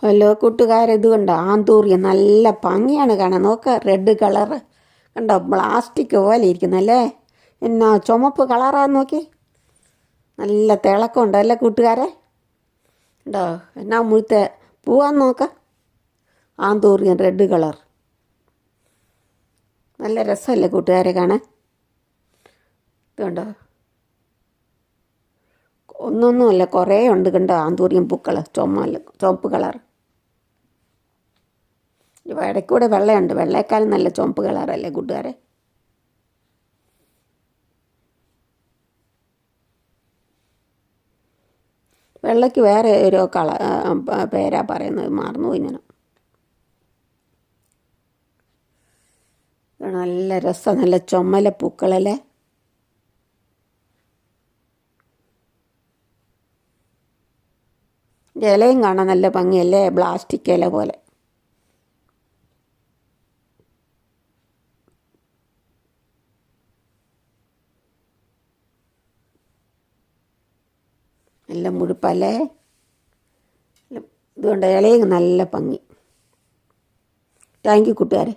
Hello കൂട്ടുകാരെ, ഇത് കണ്ടോ ആന്തൂറിയം നല്ല ഭംഗിയാണ് കാണാൻ. നോക്ക, റെഡ് കളറ് കണ്ടോ, പ്ലാസ്റ്റിക് പോലെ ഇരിക്കുന്നല്ലേ. എന്നാ ചുമപ്പ് കളറാന്ന് നോക്കി, നല്ല തിളക്കമുണ്ട് അല്ലേ കൂട്ടുകാരെ. ഉണ്ടോ എന്നാ മുഴുത്ത പൂവാന്ന് നോക്ക. ആന്തൂറിയം റെഡ് കളർ നല്ല രസമല്ലേ കൂട്ടുകാരെ കാണാൻ. ഇതുണ്ടോ, ഒന്നൊന്നുമല്ല, കുറേ ഉണ്ട് കണ്ടോ ആന്തൂറിയം പൂക്കൾ, ചുവപ്പ് കളർ. ഇടയ്ക്കൂടെ വെള്ളയുണ്ട്, വെള്ളയേക്കാളും നല്ല ചുവപ്പ് കളറല്ലേ കൂട്ടുകാരെ. വെള്ളയ്ക്ക് വേറെ ഒരു പേരാ പറയുന്നത്, മറന്നുപോയി ഞാൻ. നല്ല രസം, നല്ല ചുമല പൂക്കളല്ലേ. ഇലയും കാണാൻ നല്ല ഭംഗിയല്ലേ, പ്ലാസ്റ്റിക് ഇല പോലെ. നല്ല മുഴുപ്പല്ലേ. ഇതുകൊണ്ട് ഇലയും നല്ല ഭംഗി. താങ്ക് യു കൂട്ടുകാരെ.